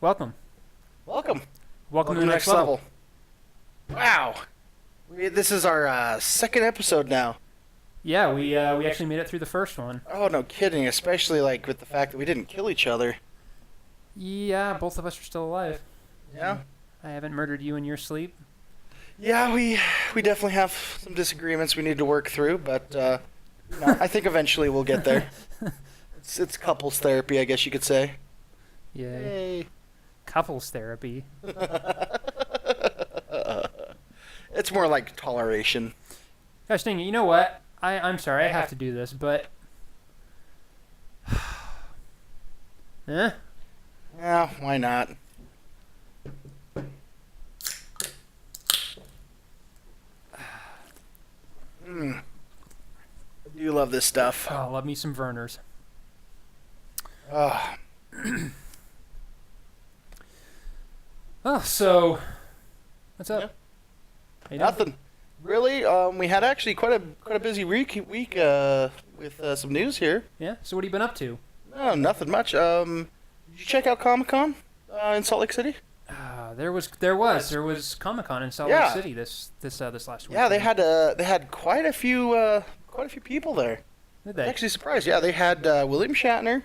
Welcome. Welcome. Welcome to the next level. Wow. This is our second episode now. Yeah, we actually made it through the first one. Oh, no kidding. Especially like with the fact that we didn't kill each other. Yeah, both of us are still alive. Yeah. I haven't murdered you in your sleep. Yeah, we definitely have some disagreements we need to work through, but I think eventually we'll get there. It's couples therapy, I guess you could say. Yay. Couples therapy. It's more like toleration. Gosh dang it, you know what? I'm sorry, I have to do this, but... Huh? Yeah, why not? I do love this stuff. Oh, love me some Verners. Oh, Oh, so... What's up? Yeah. How you doing? nothing. Really? We had actually quite a busy week with some news here. Yeah? So what have you been up to? No, nothing much. Did you check out Comic-Con in Salt Lake City? There was Comic-Con in Salt Lake Yeah. City this last week. Yeah, they had quite a few people there. Did I'm they? actually surprised. Yeah, they had William Shatner.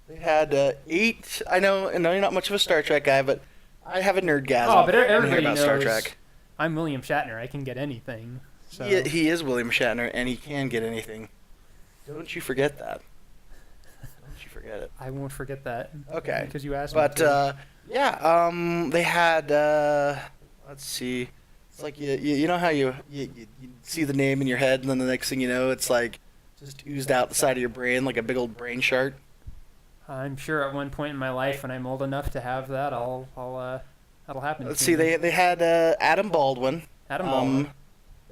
They had 8. I know you're not much of a Star Trek guy, but I have a nerdgasm. Oh, but when I hear everybody about knows Star Trek. I'm William Shatner. I can get anything. So. He is William Shatner, and he can get anything. Don't you forget that. Don't you forget it. I won't forget that. Okay. Because you asked me But to. they had let's see. It's like you know how you see the name in your head, and then the next thing you know, it's like just oozed out the side of your brain like a big old brain shark. I'm sure at one point in my life, when I'm old enough to have that, that'll happen. Let's to see. me. They had Adam Baldwin. Adam Baldwin.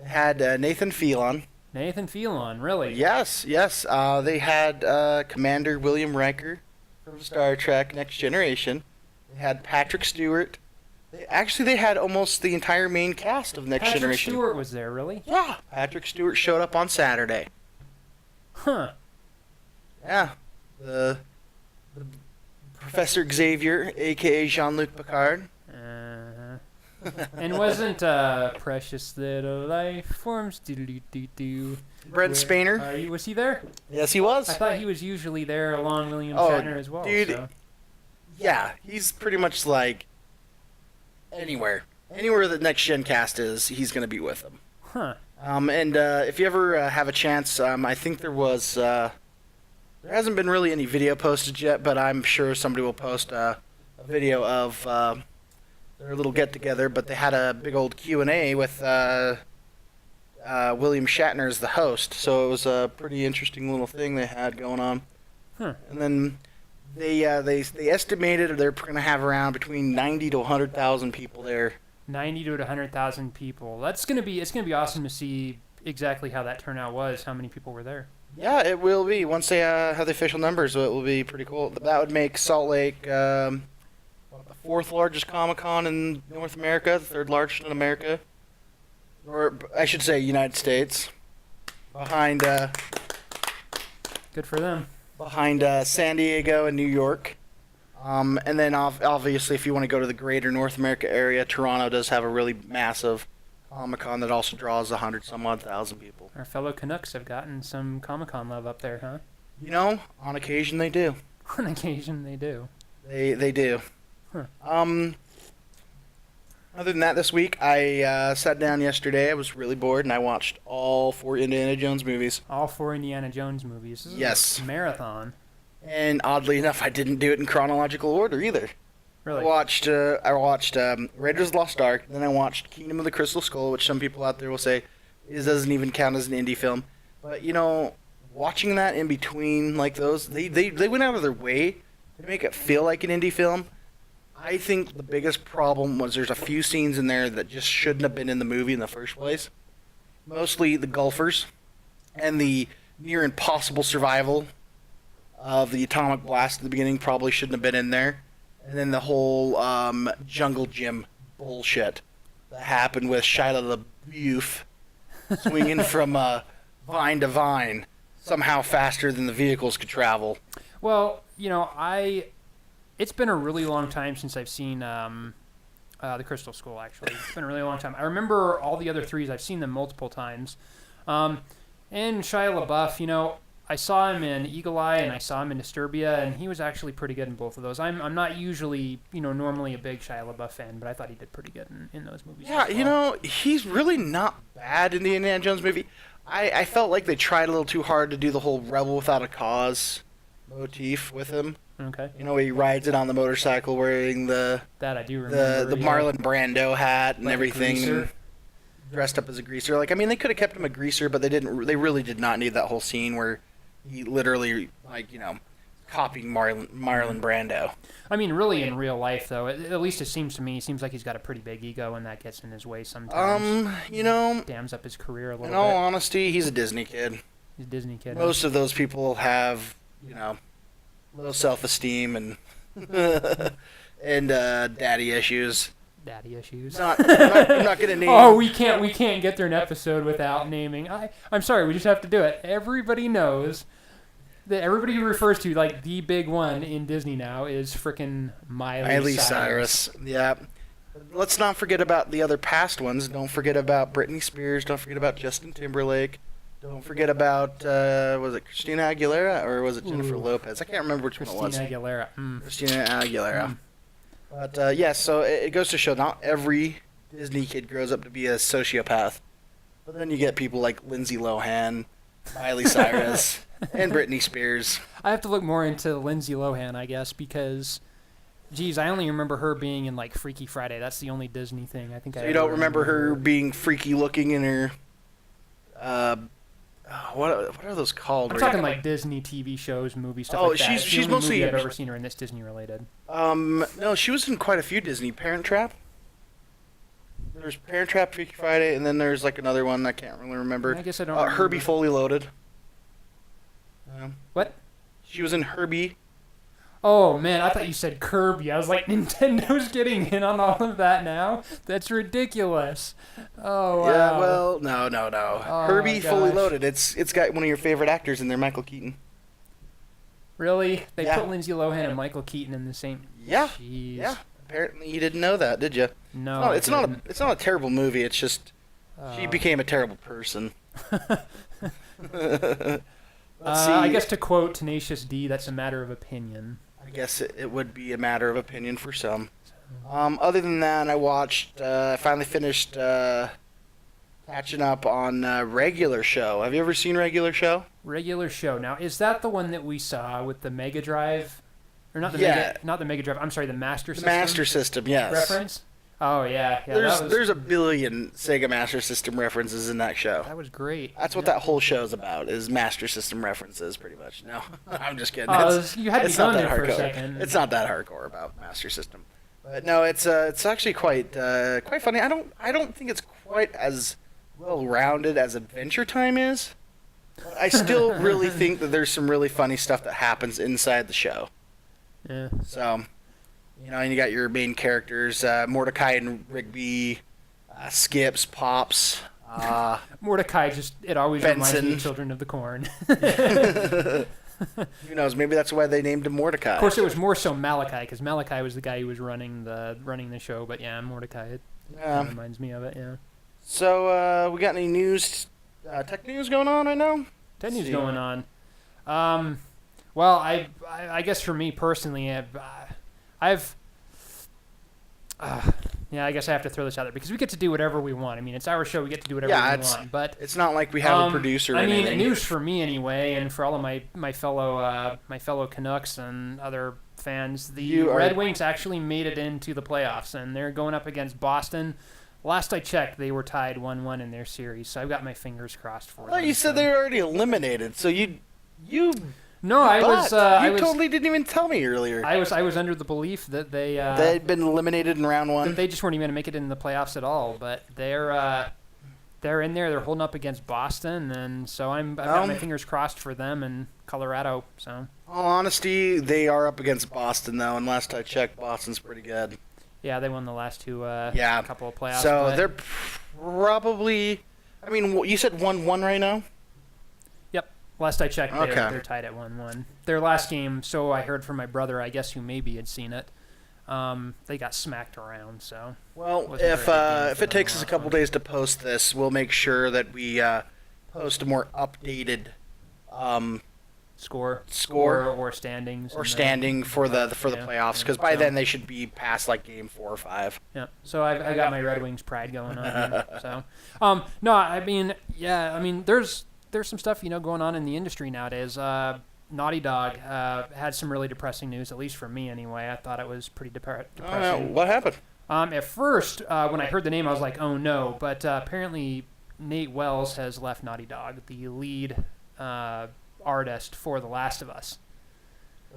They had Nathan Fillion. Nathan Fillion, really? Yes. They had Commander William Riker from Star Trek: Next Generation. They had Patrick Stewart. They had almost the entire main cast of Next Patrick Generation. Stewart was there, really? Yeah. Patrick Stewart showed up on Saturday. Huh. Yeah. The Professor Xavier, a.k.a. Jean-Luc Picard. And wasn't Precious Little Life Forms do Brent Spiner. Was he there? Yes, he was. I thought he was usually there along William Oh, Shatner as well. dude. So. Yeah, he's pretty much like anywhere that Next Gen cast is, he's gonna be with them. Huh. And if you ever have a chance, I think there hasn't been really any video posted yet, but I'm sure somebody will post a video of their little get together. But they had a big old Q&A with William Shatner as the host, so it was a pretty interesting little thing they had going on. Huh. And then they estimated they're going to have around between 90 to 100,000 people there. 90 to 100,000 people. It's gonna be awesome to see exactly how that turnout was. How many people were there? Yeah, it will be. Once they have the official numbers, so it will be pretty cool. That would make Salt Lake the 4th largest Comic-Con in North America, the 3rd largest in America. Or, I should say, United States. Behind Good for them. San Diego and New York. And then, obviously, if you want to go to the greater North America area, Toronto does have a really massive Comic-Con that also draws 100-some-odd thousand people. Our fellow Canucks have gotten some Comic-Con love up there, huh? You know, on occasion they do. On occasion, they do. They do. Huh. Other than that, this week I sat down yesterday. I was really bored, and I watched all 4 Indiana Jones movies. All 4 Indiana Jones movies. This is Yes. a marathon. And oddly enough, I didn't do it in chronological order either. Really? I watched Raiders of the Lost Ark, then I watched Kingdom of the Crystal Skull, which some people out there will say doesn't even count as an indie film. But watching that in between like those, they went out of their way to make it feel like an indie film. I think the biggest problem was there's a few scenes in there that just shouldn't have been in the movie in the first place. Mostly the golfers and the near impossible survival of the atomic blast at the beginning probably shouldn't have been in there. And then the whole jungle gym bullshit that happened with Shia LaBeouf swinging from vine to vine somehow faster than the vehicles could travel. Well, it's been a really long time since I've seen the Crystal Skull. Actually, it's been a really long time. I remember all the other threes. I've seen them multiple times. And Shia LaBeouf, you know, I saw him in Eagle Eye and I saw him in Disturbia, and he was actually pretty good in both of those. I'm not usually, you know, normally a big Shia LaBeouf fan, but I thought he did pretty good in those movies. Yeah, as well. you know, he's really not bad in the Indiana Jones movie. I felt like they tried a little too hard to do the whole rebel without a cause motif with him. Okay. You know, he rides it on the motorcycle wearing the That I do remember. the Marlon Brando hat and Like a everything, greaser. and dressed up as a greaser. Like, I mean, they could have kept him a greaser, but they didn't. They really did not need that whole scene where he literally, like, you know, copying Marlon Brando. I mean, really, in real life, though, at least it seems to me, it seems like he's got a pretty big ego, and that gets in his way sometimes. You know, Dams up his career a in little all bit. honesty, he's a Disney kid. He's a Disney kid. Most of those people have, you know, low self-esteem and and daddy issues. Daddy issues. I'm not gonna name. Oh, we can't get through an episode without naming. I'm sorry, we just have to do it. Everybody knows that everybody who refers to like the big one in Disney now is frickin' Miley Cyrus. Yeah. Let's not forget about the other past ones. Don't forget about Britney Spears. Don't forget about Justin Timberlake. Don't forget about was it Christina Aguilera or was it Jennifer Ooh. Lopez? I can't remember which one it was. Christina Aguilera. Christina Aguilera. But yeah, so it goes to show not every Disney kid grows up to be a sociopath. But then you get people like Lindsay Lohan, Miley Cyrus, and Britney Spears. I have to look more into Lindsay Lohan, I guess, because, geez, I only remember her being in like Freaky Friday. That's the only Disney thing I think I. So you don't remember her being freaky looking in her. What are those called? I'm Where you- talking like Disney TV shows, movies, stuff Oh, like that. she's- It's the she's only mostly- movie I've ever seen her in that's Disney related. No, she was in quite a few Disney. Parent Trap. There's Parent Trap, Freaky Friday, and then there's like another one I can't really remember. I guess I don't. Herbie remember. Fully Loaded. What? She was in Herbie. Oh man, I thought you said Kirby. I was like, Nintendo's getting in on all of that now. That's ridiculous. Oh wow. Yeah, well, no. Oh, Herbie Fully gosh. Loaded. It's got one of your favorite actors in there, Michael Keaton. Really? They Yeah. put Lindsay Lohan and Michael Keaton in the same. Yeah. Jeez. Yeah. Apparently you didn't know that, did you? No. No, I it's not a didn't. it's not a terrible movie. It's just she Uh, became a terrible person. Let's see. I guess to quote Tenacious D, that's a matter of opinion. I guess it would be a matter of opinion for some. Other than that, I finally finished catching up on Regular Show. Have you ever seen Regular Show? Regular Show. Now, is that the one that we saw with the Mega Drive? Or not the Yeah. not the Mega Drive. I'm sorry, the Master The System. Master System, yes. reference. Oh yeah, yeah. There's that was, there's a billion Sega Master System references in that show. that was great. That's what that whole show's about, is Master System references, pretty much. No, I'm just kidding. Oh, It's- you had me it's not going that there for a hardcore. second. It's not that hardcore about Master System, but no, it's actually quite funny. I don't think it's quite as well rounded as Adventure Time is. But I still really think that there's some really funny stuff that happens inside the show. Yeah. So, you know, and you got your main characters, Mordecai and Rigby, Skips, Pops. Mordecai it always reminds me Benson. of Children of the Corn. Who knows? Maybe that's why they named him Mordecai. Of course, it was more so Malachi, because Malachi was the guy who was running the show. But yeah, Mordecai it Yeah. reminds me of it. Yeah. So, we got any news, tech news going on right now? Ted news See. going on. Well, I guess for me personally, yeah, I guess I have to throw this out there because we get to do whatever we want. I mean, it's our show; we get to do whatever Yeah, we it's- want. But It's not like we have a producer or I mean, anything. news for me anyway, and for all of my fellow Canucks and other fans. The You are- Red Wings actually made it into the playoffs, and they're going up against Boston. Last I checked, they were tied 1-1 in their series, so I've got my fingers crossed for I them. thought you said so. they were already eliminated, so you No, I was. you I was. totally didn't even tell me earlier. I was under the belief that They'd been eliminated in round that one. they just weren't even going to make it in the playoffs at all. But they're in there. They're holding up against Boston, and so I've got my fingers crossed for them and Colorado. So All honesty, they are up against Boston, though, and last I checked, Boston's pretty good. yeah, they won the last two Yeah. couple of playoffs. So but they're probably... I mean, you said 1-1 right now? Yep. Last I checked, Okay. they're tied at 1-1. Their last game, so I heard from my brother, I guess, who maybe had seen it. They got smacked around. So Well, Wasn't if very good game if for it takes them us a last couple one. days to post this, we'll make sure that we post a more updated score Score. or standings or and then- standing for the Yeah, playoffs, yeah. because by So- then they should be past like game 4 or 5. Yeah, so I got my Red Wings pride going on. Here, so, no, I mean, yeah, I mean, there's some stuff going on in the industry nowadays. Naughty Dog had some really depressing news, at least for me anyway. I thought it was pretty depressing. What happened? At first, when I heard the name, I was like, oh no, but apparently Nate Wells has left Naughty Dog, the lead artist for The Last of Us.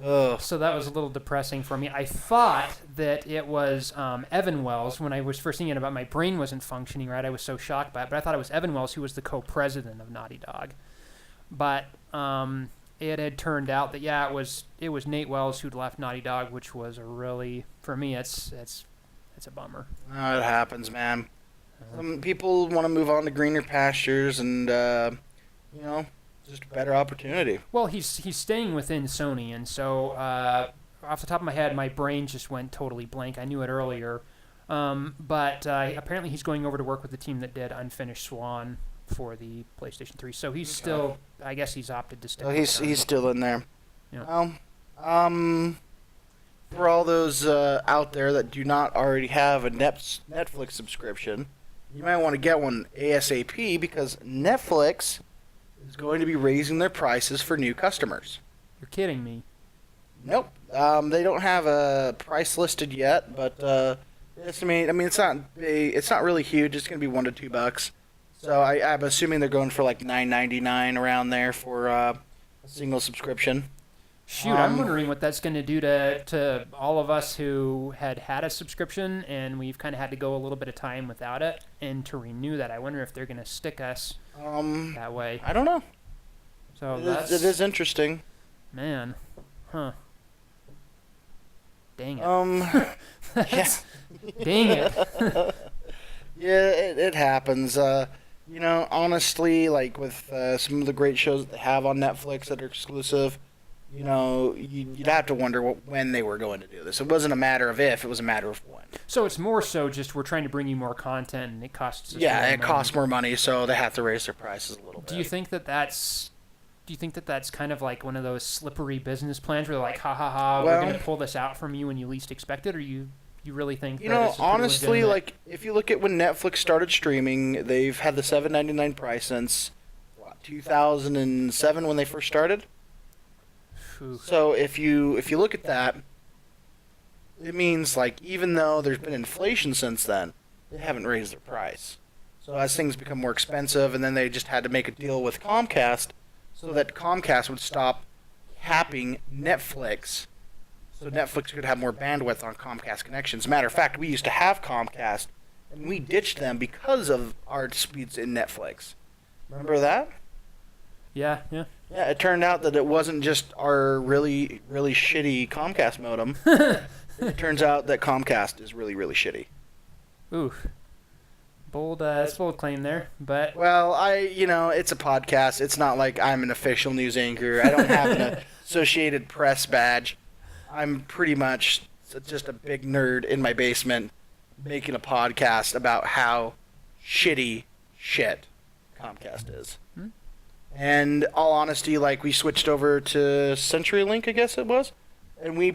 Ugh. So that was a little depressing for me. I thought that it was Evan Wells when I was first thinking about. My brain wasn't functioning right. I was so shocked by it, but I thought it was Evan Wells who was the co-president of Naughty Dog. But it had turned out that it was Nate Wells who'd left Naughty Dog, which was a really, for me, it's a bummer. Oh, it happens, man. Some people want to move on to greener pastures and just a better opportunity. Well, he's staying within Sony, and so off the top of my head, my brain just went totally blank. I knew it earlier, but apparently he's going over to work with the team that did Unfinished Swan for the PlayStation 3. So he's still, I guess he's opted to stay. So with he's Sony. still in there. Yeah. Well, for all those out there that do not already have a Netflix subscription, you might want to get one ASAP because Netflix is going to be raising their prices for new customers. You're kidding me. Nope. They don't have a price listed yet, but it's not really huge. It's going to be $1 to $2. So I'm assuming they're going for like $9.99 around there for a single subscription. Shoot, I'm wondering what that's going to do to all of us who had a subscription and we've kind of had to go a little bit of time without it, and to renew that. I wonder if they're going to stick us that way. I don't know. So It is interesting. man, huh? Dang it! Yeah. Dang it! Yeah, it happens. Honestly, like with some of the great shows that they have on Netflix that are exclusive, you'd have to wonder when they were going to do this. It wasn't a matter of if; it was a matter of when. So it's more so just we're trying to bring you more content, and it costs. Us Yeah, more it money. costs more money, so they have to raise their prices a little bit. Do you think that's kind of like one of those slippery business plans where they're like, ha ha ha, we're Well- going to pull this out from you when you least expect it, or you really think that it's a pretty honestly, legitimate- like if you look at when Netflix started streaming, they've had the $7.99 price since 2007 when they first started. Phew. So if you look at that, it means like even though there's been inflation since then, they haven't raised their price. So as things become more expensive, and then they just had to make a deal with Comcast so that Comcast would stop capping Netflix, so Netflix could have more bandwidth on Comcast connections. Matter of fact, we used to have Comcast, and we ditched them because of our speeds in Netflix. Remember that? Yeah. Yeah, it turned out that it wasn't just our really, really shitty Comcast modem. It turns out that Comcast is really, really shitty. Ooh. Bold claim there, but Well, it's a podcast. It's not like I'm an official news anchor. I don't have an Associated Press badge. I'm pretty much just a big nerd in my basement making a podcast about how shitty shit Comcast is. And all honesty, like we switched over to CenturyLink, I guess it was, and we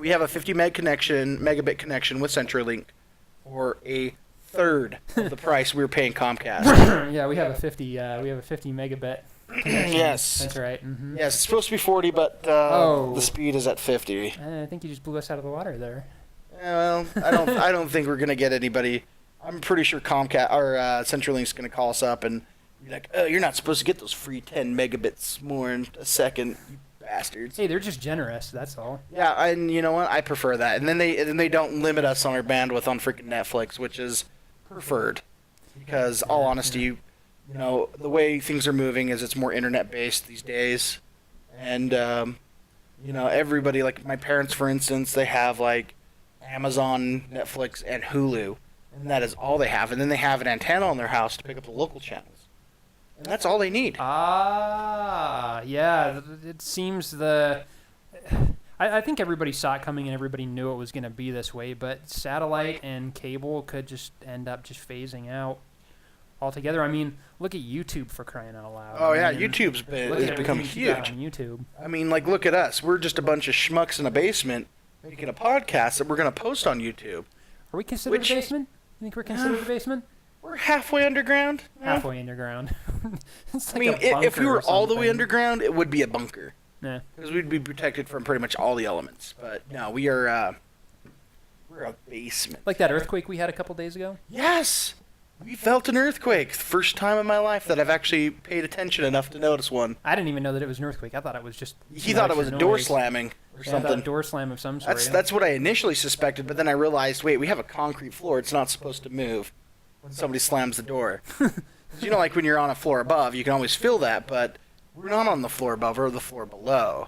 have a 50 megabit connection with CenturyLink for a third of the price we were paying Comcast. yeah, we have a 50 megabit connection. Yes. That's right. Mm-hmm. Yes, it's supposed to be 40, but Oh. the speed is at 50. I think you just blew us out of the water there. Yeah, well, I don't think we're gonna get anybody. I'm pretty sure Comcast or CenturyLink's gonna call us up and be like, "Oh, you're not supposed to get those free 10 megabits more in a second, you bastards." Hey, they're just generous. That's all. Yeah, and you know what? I prefer that. And then they don't limit us on our bandwidth on freaking Netflix, which is preferred. Because all honesty, the way things are moving is it's more internet based these days, and everybody, like my parents, for instance, they have like Amazon, Netflix, and Hulu, and that is all they have. And then they have an antenna on their house to pick up the local channels. and that's all they need. Yeah. It seems I think everybody saw it coming and everybody knew it was going to be this way, but satellite and cable could just end up just phasing out altogether. I mean, look at YouTube, for crying out loud. Oh, yeah, I mean, YouTube's become huge. On YouTube. I mean, like, look at us. We're just a bunch of schmucks in a basement making a podcast that we're going to post on YouTube. Are we considered a basement? You think we're considered a basement? We're halfway underground. Halfway underground. It's like if we a were bunker all or the way something. underground, it would be a bunker. Yeah. Because we'd be protected from pretty much all the elements. But no, we're a basement. Like that earthquake we had a couple days ago? Yes! We felt an earthquake. First time in my life that I've actually paid attention enough to notice one. I didn't even know that it was an earthquake. I thought it was just... He thought it was a door slamming or Yeah, I thought something. a door slam of some sort. That's what I initially suspected, but then I realized, wait, we have a concrete floor. It's not supposed to move when somebody slams the door. 'Cause you know, like when you're on a floor above, you can always feel that, but we're not on the floor above, we're the floor below.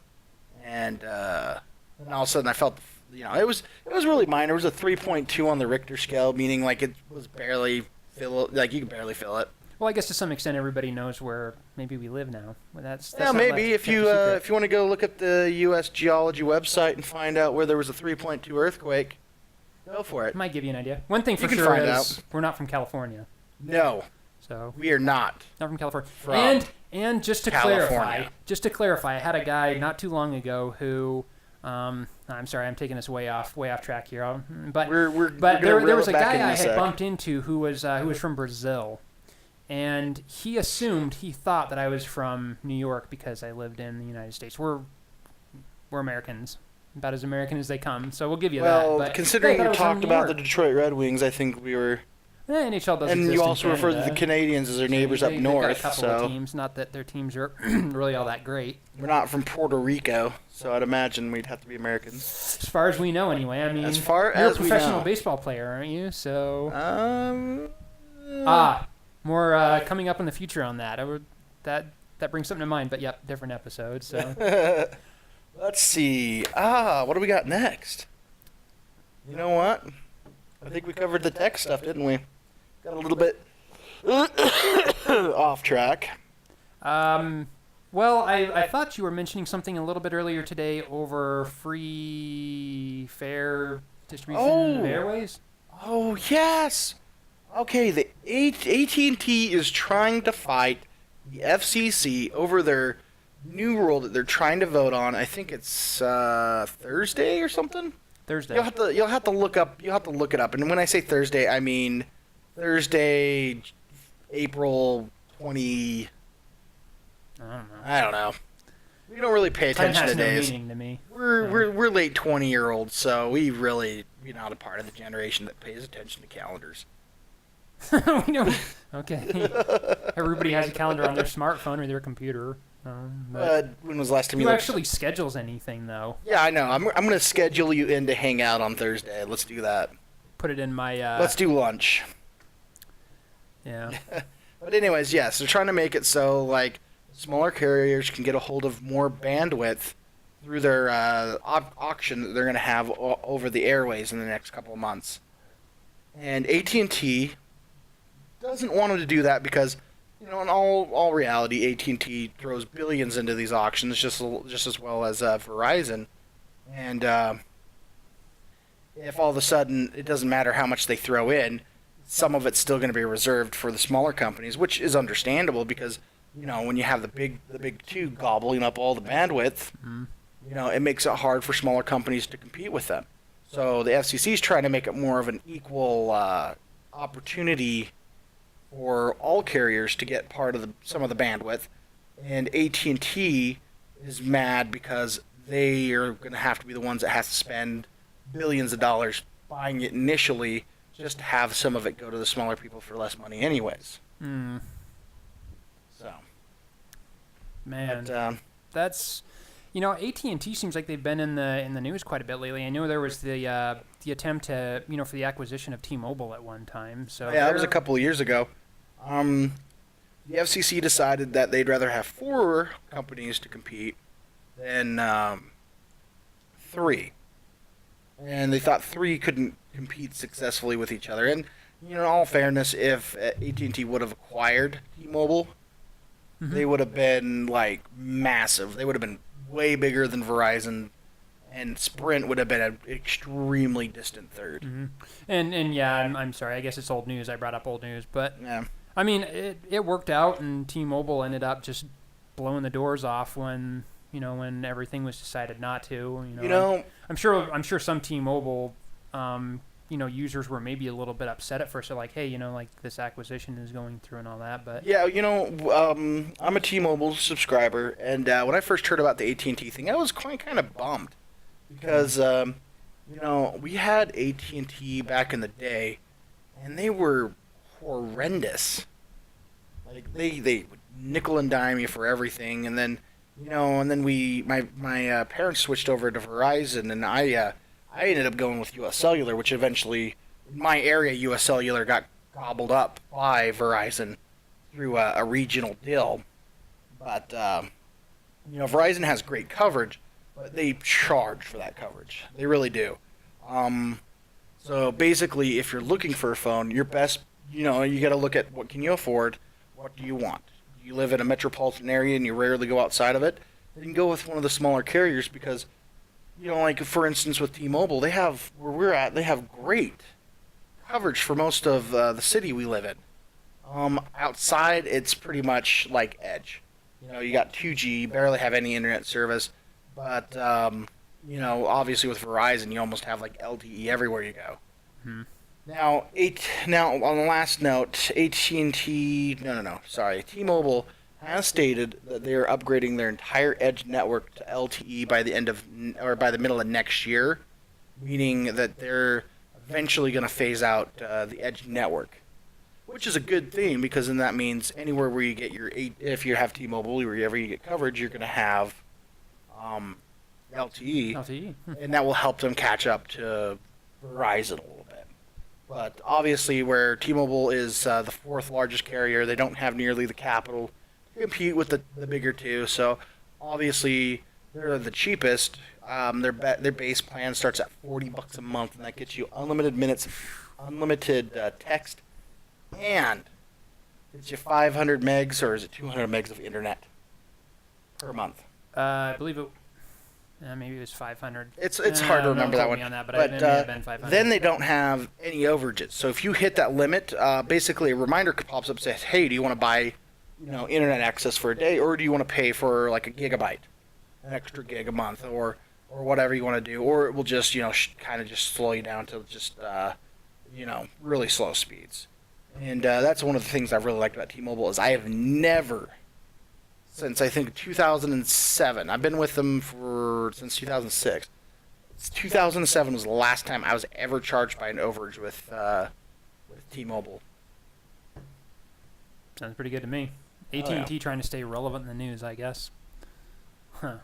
And then all of a sudden I felt, it was really minor. It was a 3.2 on the Richter scale, meaning like it was barely you could barely feel it. Well, I guess to some extent everybody knows where maybe we live now. Well, that's Yeah, not maybe much if you want to go look at the U.S. Geology website and find out where there was a 3.2 earthquake, go for it. might give you an idea. One thing for can sure find is out. we're not from California. No, So we are not. not from California. From and just to California. clarify, I had a guy not too long ago who I'm sorry, I'm taking us way off track here. But We're but gonna there reel was it a back guy in I a had sec. bumped into who was from Brazil, and he thought that I was from New York because I lived in the United States. We're Americans, about as American as they come. So we'll give you that. Well, But considering yeah, I you thought I was from talked New about the York. Detroit Red Wings, I think we were. NHL does And exist you in also referred to the Canada. Canadians as their neighbors up They've got a north, couple of so teams. Not that their teams are really all that great, we're not from Puerto Rico, so I'd imagine we'd have to be Americans. as far as we know, anyway. I mean, As far you're as a we professional know. baseball player, aren't you? So Um. more coming up in the future on that. That brings something to mind. But yep, different episode. So Let's see. What do we got next? You know what? I think we covered the tech stuff, didn't we? Got a little bit off track. well, I thought you were mentioning something a little bit earlier today over free fair distribution of airways. Oh, yes. Okay, the AT&T is trying to fight the FCC over their new rule that they're trying to vote on. I think it's Thursday or something. Thursday. You'll have to look it up. And when I say Thursday, I mean Thursday, April 20. I don't know. I don't know. We don't really pay Time attention has to no days. meaning to me. We're late 20-year-olds, so we're not a part of the generation that pays attention to calendars. We know. Okay. Everybody has a calendar on their smartphone or their computer. But When was the last time who you looked? actually schedules anything though? Yeah, I know. I'm gonna schedule you in to hang out on Thursday. Let's do that. Put it in my. Let's do lunch. Yeah. But anyways, yes, they're trying to make it so like smaller carriers can get a hold of more bandwidth through their auction that they're going to have over the airways in the next couple of months. And AT&T doesn't want them to do that because, in all reality, AT&T throws billions into these auctions just as well as Verizon. And if all of a sudden it doesn't matter how much they throw in, some of it's still going to be reserved for the smaller companies, which is understandable because, when you have the big two gobbling up all the bandwidth, it makes it hard for smaller companies to compete with them. So the FCC is trying to make it more of an equal opportunity for all carriers to get part of some of the bandwidth, and AT&T is mad because they are going to have to be the ones that has to spend billions of dollars buying it initially just to have some of it go to the smaller people for less money anyways. So, Man, but, that's AT&T seems like they've been in the news quite a bit lately. I know there was the attempt to for the acquisition of T-Mobile at one time. So yeah, that was a couple of years ago. The FCC decided that they'd rather have 4 companies to compete than 3. And they thought 3 couldn't compete successfully with each other. And, in all fairness, if AT&T would have acquired T-Mobile, they would have been like massive. They would have been way bigger than Verizon, and Sprint would have been an extremely distant third. And yeah, I'm sorry. I guess it's old news. I brought up old news, but Yeah. I mean, it worked out, and T-Mobile ended up just blowing the doors off when everything was decided not to. I'm sure some T-Mobile users were maybe a little bit upset at first. They're like, hey, like this acquisition is going through and all that, but Yeah, I'm a T-Mobile subscriber, and when I first heard about the AT&T thing, I was kind of bummed because we had AT&T back in the day, and they were horrendous. Like they would nickel and dime you for everything, and then my parents switched over to Verizon, and I ended up going with U.S. Cellular, which eventually, in my area, U.S. Cellular got gobbled up by Verizon through a regional deal. But, Verizon has great coverage, but they charge for that coverage. They really do. So basically, if you're looking for a phone, your best, you got to look at what can you afford, what do you want. You live in a metropolitan area and you rarely go outside of it, then go with one of the smaller carriers because like for instance with T-Mobile, they have where we're at, they have great coverage for most of the city we live in. Outside, it's pretty much like Edge. You got 2G, barely have any internet service, but obviously with Verizon, you almost have like LTE everywhere you go. Now on the last note, T-Mobile has stated that they are upgrading their entire Edge network to LTE by the middle of next year, meaning that they're eventually going to phase out the Edge network, which is a good thing because then that means anywhere where you get if you have T-Mobile, wherever you get coverage, you're going to have LTE, and that will help them catch up to Verizon a little bit. But obviously, where T-Mobile is the fourth largest carrier, they don't have nearly the capital compete with the bigger two, so obviously they're the cheapest. Their base plan starts at $40 a month, and that gets you unlimited minutes, unlimited text, and it's you 500 megs, or is it 200 megs of internet per month? I believe it. Maybe it was 500. It's hard to remember that one. On that, but it may have been 500. Then they don't have any overages. So if you hit that limit, basically a reminder pops up and says, "Hey, do you want to buy internet access for a day, or do you want to pay for like a gigabyte, an extra gig a month, or whatever you want to do, or it will just kind of just slow you down to just really slow speeds." And that's one of the things I've really liked about T-Mobile is I have never, since I think 2007, I've been with them since 2006. 2007 was the last time I was ever charged by an overage with T-Mobile. Sounds pretty good to me. AT&T trying to stay relevant in the news, I guess. Huh.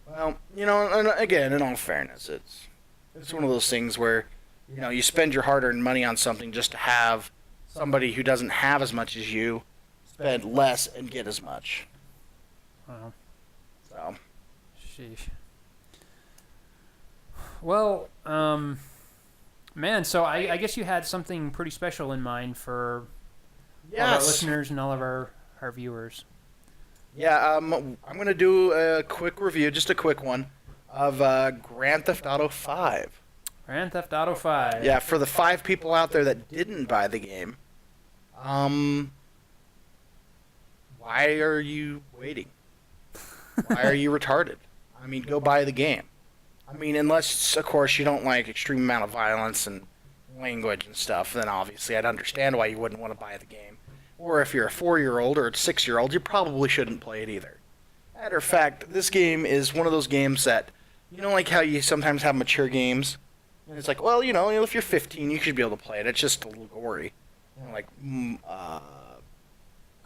Well, and again, in all fairness, it's one of those things where you spend your hard-earned money on something just to have somebody who doesn't have as much as you spend less and get as much. Wow. So. Sheesh. Well, man, so I guess you had something pretty special in mind for all our listeners and all of our viewers. Yeah, I'm going to do a quick review, just a quick one, of Grand Theft Auto 5. Grand Theft Auto 5. Yeah, for the 5 people out there that didn't buy the game, why are you waiting? Why are you retarded? I mean, go buy the game. I mean, unless, of course, you don't like extreme amount of violence and language and stuff, then obviously I'd understand why you wouldn't want to buy the game. Or if you're a 4-year-old or a 6-year-old, you probably shouldn't play it either. Matter of fact, this game is one of those games that, like how you sometimes have mature games? And it's like, well, if you're 15, you should be able to play it. It's just a little gory. Like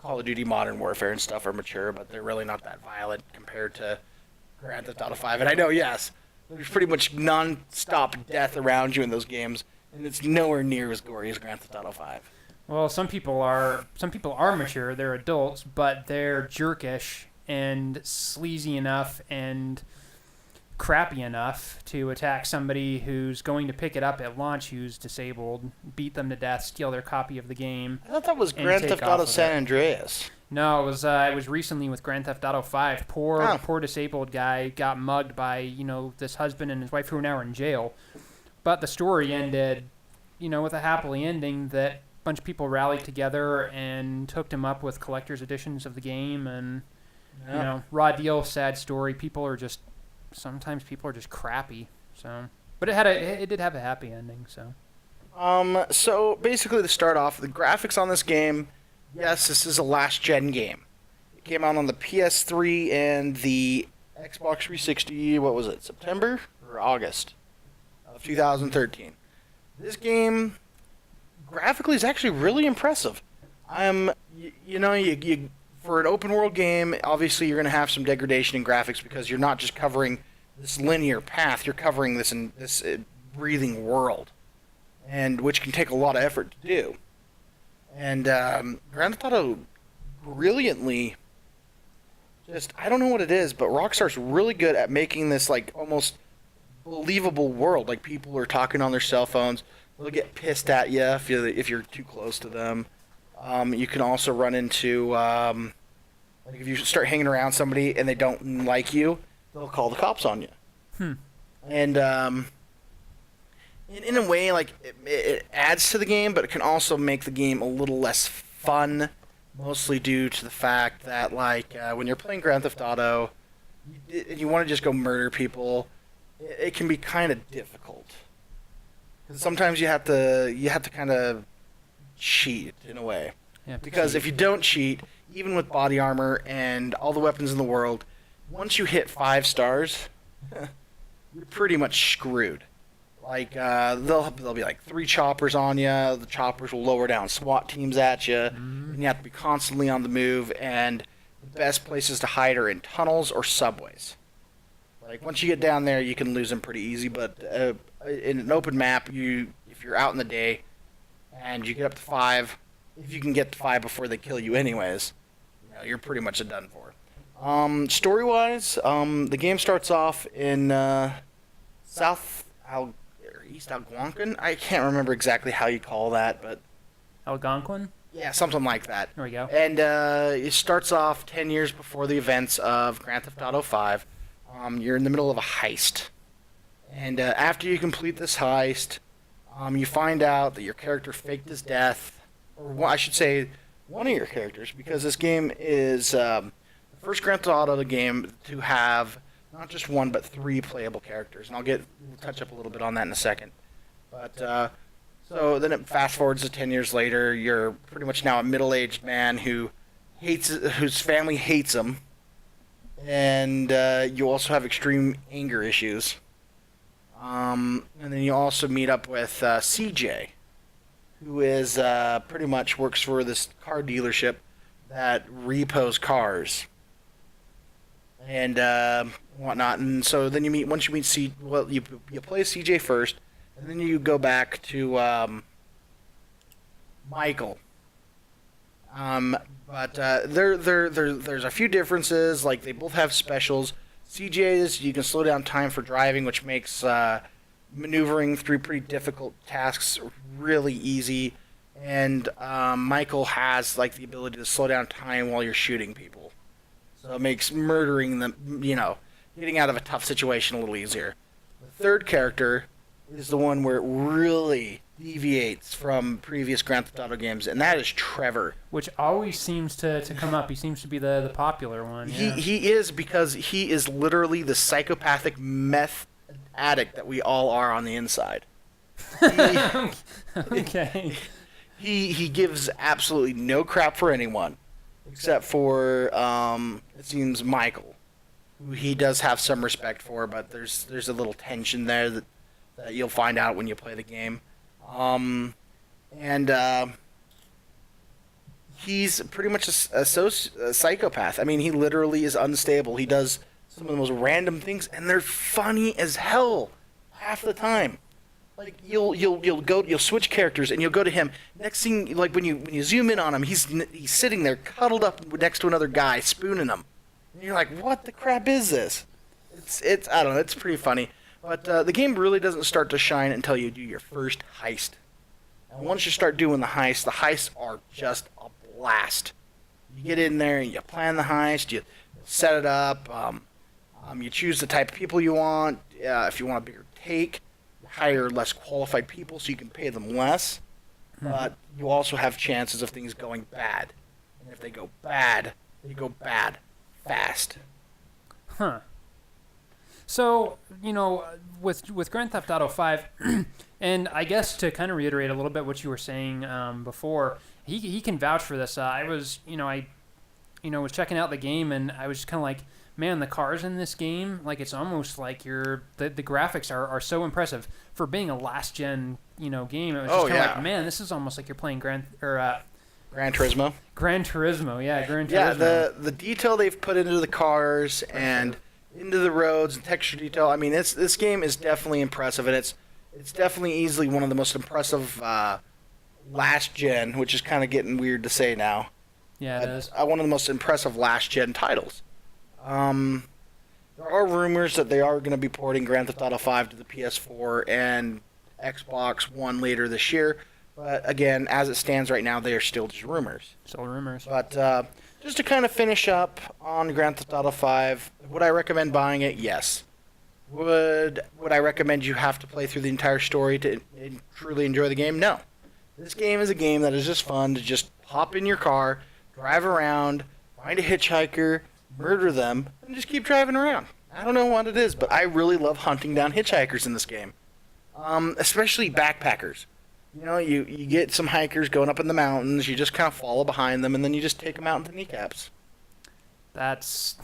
Call of Duty Modern Warfare and stuff are mature, but they're really not that violent compared to Grand Theft Auto 5. And I know, yes, there's pretty much non-stop death around you in those games, and it's nowhere near as gory as Grand Theft Auto 5. Well, some people are mature, they're adults, but they're jerkish and sleazy enough and crappy enough to attack somebody who's going to pick it up at launch who's disabled, beat them to death, steal their copy of the game. I thought that was Grand Theft Auto San Andreas. No, it was recently with Grand Theft Auto 5. Oh. Poor disabled guy got mugged by, this husband and his wife who are now in jail. But the story ended, with a happily ending that a bunch of people rallied together and hooked him up with collector's editions of the game. And, raw deal, sad story. Sometimes people are just crappy. So, but it did have a happy ending. So. So basically, to start off, the graphics on this game, yes, this is a last-gen game. It came out on the PS3 and the Xbox 360, what was it, September or August of 2013. This game, graphically, is actually really impressive. For an open-world game, obviously you're going to have some degradation in graphics because you're not just covering this linear path, you're covering this breathing world, and which can take a lot of effort to do. And Grand Theft Auto brilliantly, I don't know what it is, but Rockstar's really good at making this like almost believable world. Like people are talking on their cell phones, they'll get pissed at you if you're too close to them. You can also run into like if you start hanging around somebody and they don't like you, they'll call the cops on you. And in a way, like it adds to the game, but it can also make the game a little less fun, mostly due to the fact that when you're playing Grand Theft Auto and you want to just go murder people, it can be kind of difficult. 'Cause sometimes you have to kind of cheat in a way. Because if you don't cheat, even with body armor and all the weapons in the world, once you hit 5 stars, you're pretty much screwed. Like, there'll be like 3 choppers on you. The choppers will lower down SWAT teams at you. And you have to be constantly on the move. And the best places to hide are in tunnels or subways. Like, once you get down there, you can lose them pretty easy. But in an open map, if you're out in the day and you get up to 5, if you can get to 5 before they kill you anyways, you're pretty much done for. Story-wise, the game starts off in East Algonquin? I can't remember exactly how you call that, but... Algonquin? Yeah, something like that. There we go. And it starts off 10 years before the events of Grand Theft Auto 5. You're in the middle of a heist. And after you complete this heist, you find out that your character faked his death. Or I should say, one of your characters, because this game is the first Grand Theft Auto game to have not just 1 but 3 playable characters, and we'll touch up a little bit on that in a second. But so then it fast forwards to 10 years later. You're pretty much now a middle-aged man whose family hates him, and you also have extreme anger issues. And then you also meet up with CJ, who is pretty much works for this car dealership that repos cars and whatnot. And so then you play CJ first, and then you go back to Michael. But there's a few differences. Like, they both have specials. CJ's, you can slow down time for driving, which makes maneuvering through pretty difficult tasks really easy. And Michael has the ability to slow down time while you're shooting people. So it makes murdering them, getting out of a tough situation a little easier. The third character is the one where it really deviates from previous Grand Theft Auto games, and that is Trevor. Which always seems to come up. He seems to be the popular one. Yeah. He is, because he is literally the psychopathic meth addict that we all are on the inside. Okay. He gives absolutely no crap for anyone, except for it seems Michael, who he does have some respect for, but there's a little tension there that you'll find out when you play the game. He's pretty much a psychopath. I mean, he literally is unstable. He does some of the most random things, and they're funny as hell half the time. Like, you'll switch characters, and you'll go to him. Next thing, like when you zoom in on him, he's sitting there cuddled up next to another guy, spooning him. And you're like, what the crap is this? It's I don't know. It's pretty funny. But the game really doesn't start to shine until you do your first heist. And once you start doing the heists are just a blast. You get in there and you plan the heist. You set it up. You choose the type of people you want. If you want a bigger take, you hire less qualified people so you can pay them less. But you also have chances of things going bad. And if they go bad fast. Huh. So, with Grand Theft Auto 5, and I guess to kind of reiterate a little bit what you were saying before, he can vouch for this. I was was checking out the game, and I was just kind of like, man, the cars in this game, like, it's almost like the graphics are so impressive for being a last gen game. It was just kind of like, man, this is almost like you're playing Gran Turismo. Gran Turismo, yeah, Gran Turismo. Yeah, the detail they've put into the cars and into the roads and texture detail. I mean, this game is definitely impressive, and it's definitely easily one of the most impressive last gen, which is kind of getting weird to say now. Yeah, it is. One of the most impressive last gen titles. There are rumors that they are going to be porting Grand Theft Auto 5 to the PS4 and Xbox One later this year. But again, as it stands right now, they are still just rumors. Still rumors. But just to kind of finish up on Grand Theft Auto 5, would I recommend buying it? Yes. Would I recommend you have to play through the entire story to truly enjoy the game? No. This game is a game that is just fun to just hop in your car, drive around, find a hitchhiker, murder them, and just keep driving around. I don't know what it is, but I really love hunting down hitchhikers in this game. Especially backpackers. You get some hikers going up in the mountains, you just kind of follow behind them, and then you just take them out into kneecaps. That's...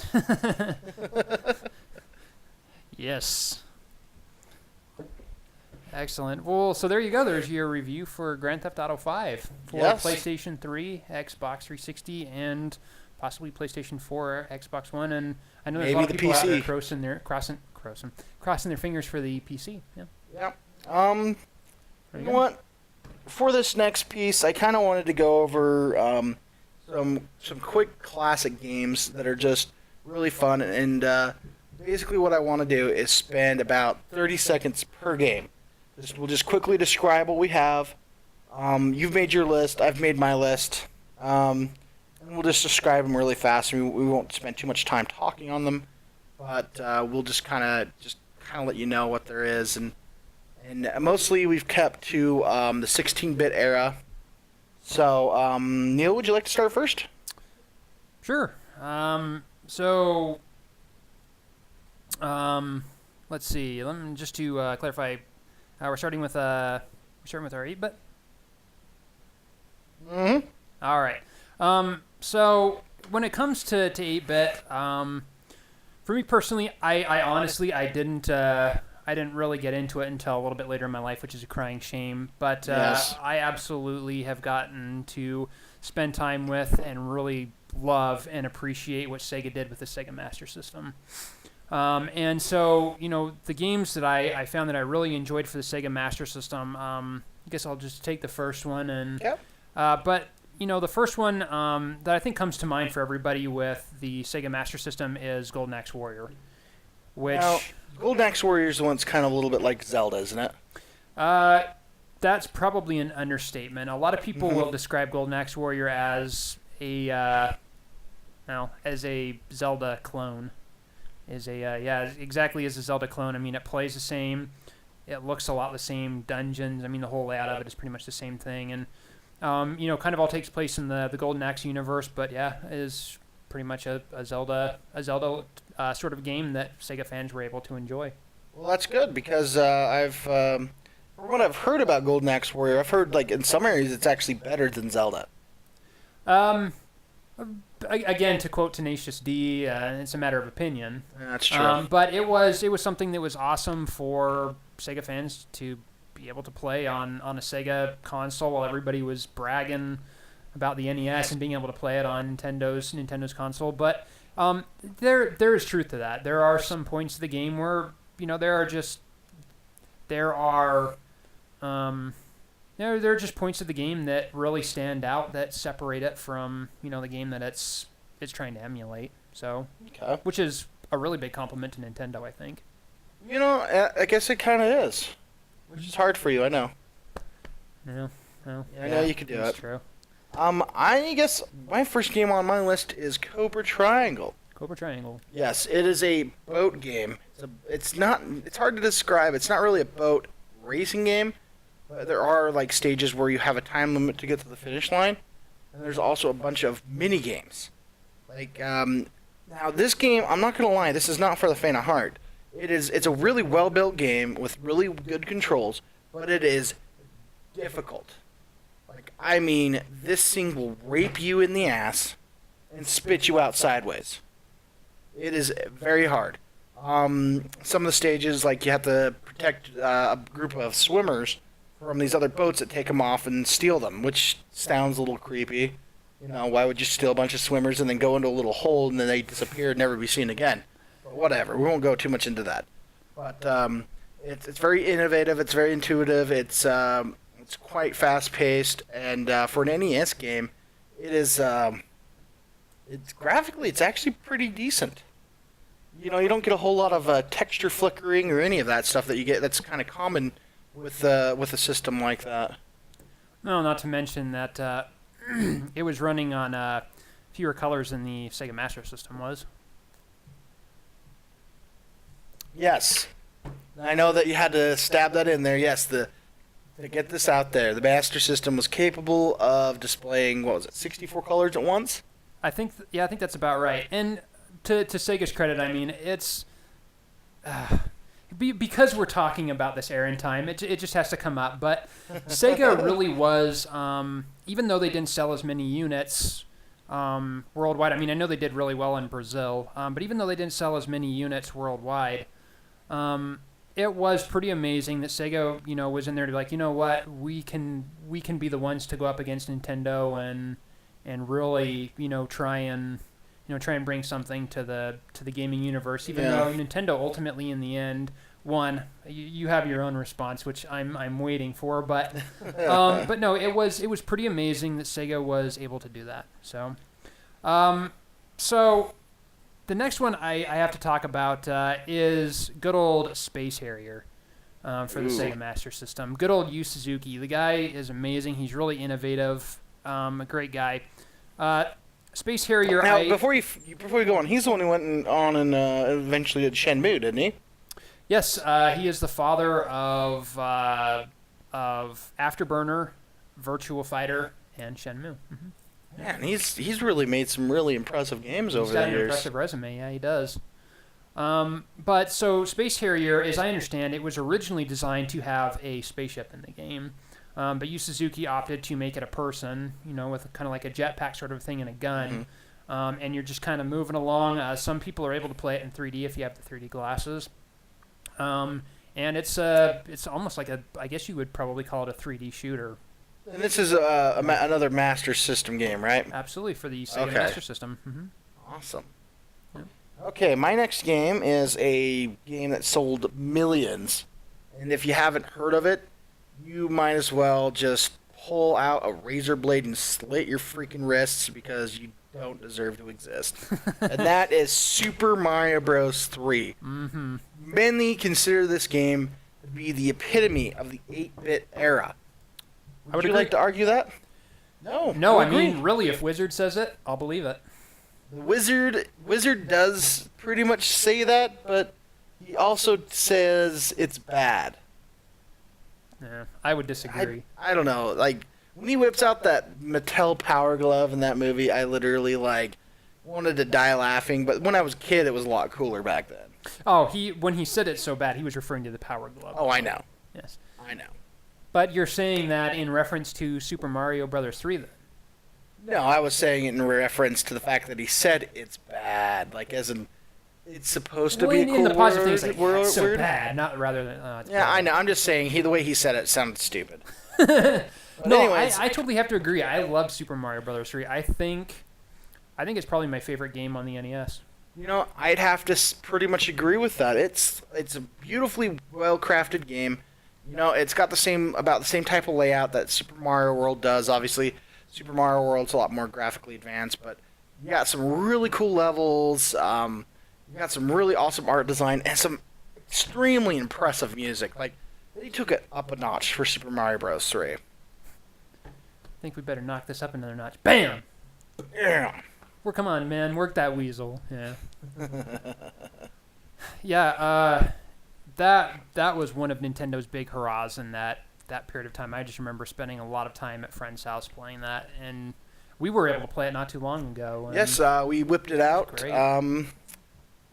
Yes. Excellent. Well, so there you go. There's your review for Grand Theft Auto 5 for PlayStation 3, Xbox 360, and possibly PlayStation 4, Xbox One. And I know there's a lot of people out there crossing their fingers for the PC. Yeah. Yeah. You know what? For this next piece, I kind of wanted to go over some quick classic games that are just really fun, and basically what I want to do is spend about 30 seconds per game. We'll just quickly describe what we have. You've made your list, I've made my list, and we'll just describe them really fast. We won't spend too much time talking on them, but we'll just kind of let you know what there is, and mostly we've kept to the 16-bit era. So, Neil, would you like to start first? Sure. Let's see. Let me just to clarify. We're starting with our 8-bit. Mm-hmm. All right. So when it comes to 8-bit, for me personally, I honestly didn't really get into it until a little bit later in my life, which is a crying shame. But Yes. I absolutely have gotten to spend time with and really love and appreciate what Sega did with the Sega Master System. And so, the games that I found that I really enjoyed for the Sega Master System, I guess I'll just take the first one. And Yep. But, the first one that I think comes to mind for everybody with the Sega Master System is Golden Axe Warrior, which... Now, Golden Axe Warrior is the one that's kind of a little bit like Zelda, isn't it? That's probably an understatement. A lot of people will describe Golden Axe Warrior as a Zelda clone. Exactly as a Zelda clone. I mean, it plays the same. It looks a lot the same. Dungeons. I mean, the whole layout of it is pretty much the same thing, and kind of all takes place in the Golden Axe universe. But yeah, it is pretty much a Zelda sort of game that Sega fans were able to enjoy. Well, that's good because from what I've heard about Golden Axe Warrior, I've heard like in some areas it's actually better than Zelda. Again, to quote Tenacious D, it's a matter of opinion. That's true. But it was something that was awesome for Sega fans to be able to play on a Sega console while everybody was bragging about the NES and being able to play it on Nintendo's console. But there is truth to that. There are some points of the game where there are just points of the game that really stand out that separate it from the game that it's trying to emulate. So, Okay. which is a really big compliment to Nintendo, I think. I guess it kind of is, which is hard for you. I know. No, I know you could do that's it. true. I guess my first game on my list is Cobra Triangle. Cobra Triangle. Yes, it is a boat game. It's not. It's hard to describe. It's not really a boat racing game, but there are like stages where you have a time limit to get to the finish line, and there's also a bunch of mini games. Like now this game, I'm not gonna lie, this is not for the faint of heart. It's a really well built game with really good controls, but it is difficult. Like I mean, this thing will rape you in the ass and spit you out sideways. It is very hard. Some of the stages, like you have to protect a group of swimmers from these other boats that take them off and steal them, which sounds a little creepy. You know, why would you steal a bunch of swimmers and then go into a little hole and then they disappear and never be seen again? But whatever, we won't go too much into that. But it's very innovative. It's very intuitive. It's quite fast paced, and for an NES game, it is. It's graphically, it's actually pretty decent. You know, you don't get a whole lot of texture flickering or any of that stuff that you get. That's kind of common with a system like that. No, not to mention that it was running on fewer colors than the Sega Master System was. Yes, I know that you had to stab that in there. Yes, to get this out there, the Master System was capable of displaying, what was it, 64 colors at once? I think that's about right. And to Sega's credit, I mean, it's because we're talking about this era in time, it just has to come up. But Sega really was, even though they didn't sell as many units worldwide. I mean, I know they did really well in Brazil, but even though they didn't sell as many units worldwide, it was pretty amazing that Sega, you know, was in there to be like, you know what, we can be the ones to go up against Nintendo and really, you know, try and bring something to the gaming universe. Even though Nintendo ultimately, in the end, won. You have your own response, which I'm waiting for, but no, it was pretty amazing that Sega was able to do that. So, the next one I have to talk about is good old Space Harrier for the Sega Master System. Good old Yu Suzuki. The guy is amazing. He's really innovative. A great guy. Space Harrier. Now, before you go on, he's the one who went on and eventually did Shenmue, didn't he? Yes, he is the father of Afterburner, Virtua Fighter, and Shenmue. Mm-hmm. Man, he's really made some really impressive games over the years. He's got an impressive resume, yeah, he does. But so Space Harrier, as I understand, it was originally designed to have a spaceship in the game. But Yu Suzuki opted to make it a person, you know, with kind of like a jetpack sort of thing and a gun. Mm-hmm. And you're just kind of moving along. Some people are able to play it in 3D if you have the 3D glasses. And it's almost like I guess you would probably call it a 3D shooter. And this is another Master System game, right? Absolutely, for the Sega Master System. Mm-hmm. Awesome. Yeah. Okay, my next game is a game that sold millions. And if you haven't heard of it, you might as well just pull out a razor blade and slit your freaking wrists because you don't deserve to exist. And that is Super Mario Bros. 3. Mm-hmm. Many consider this game to be the epitome of the 8-bit era. Would you like to argue that? No, I mean, really, if Wizard says it, I'll believe it. The Wizard does pretty much say that, but he also says it's bad. Yeah, I would disagree. I don't know. Like, when he whips out that Mattel Power Glove in that movie, I literally, wanted to die laughing. But when I was a kid, it was a lot cooler back then. Oh, when he said it so bad, he was referring to the Power Glove. Oh, I know. Yes. I know. But you're saying that in reference to Super Mario Bros. 3, then? No, I was saying it in reference to the fact that he said it's bad. Like, as in, it's supposed to be a cool in the positive things, like, word. It's so bad, not rather than... yeah, bad. I know. I'm just saying, the way he said it sounded stupid. No, anyways, I totally have to agree. I love Super Mario Bros. 3. I think it's probably my favorite game on the NES. You know, I'd have to pretty much agree with that. It's a beautifully well-crafted game. You know, it's got about the same type of layout that Super Mario World does. Obviously, Super Mario World's a lot more graphically advanced, but you got some really cool levels. You got some really awesome art design and some extremely impressive music. Like, they took it up a notch for Super Mario Bros. 3. think we better knock this up another notch. Bam! Yeah. Come on, man. Work that weasel. Yeah. Yeah, that was one of Nintendo's big hurrahs in that period of time. I just remember spending a lot of time at friends' house playing that, and we were able to play it not too long ago. And Yes, we whipped it out. Great.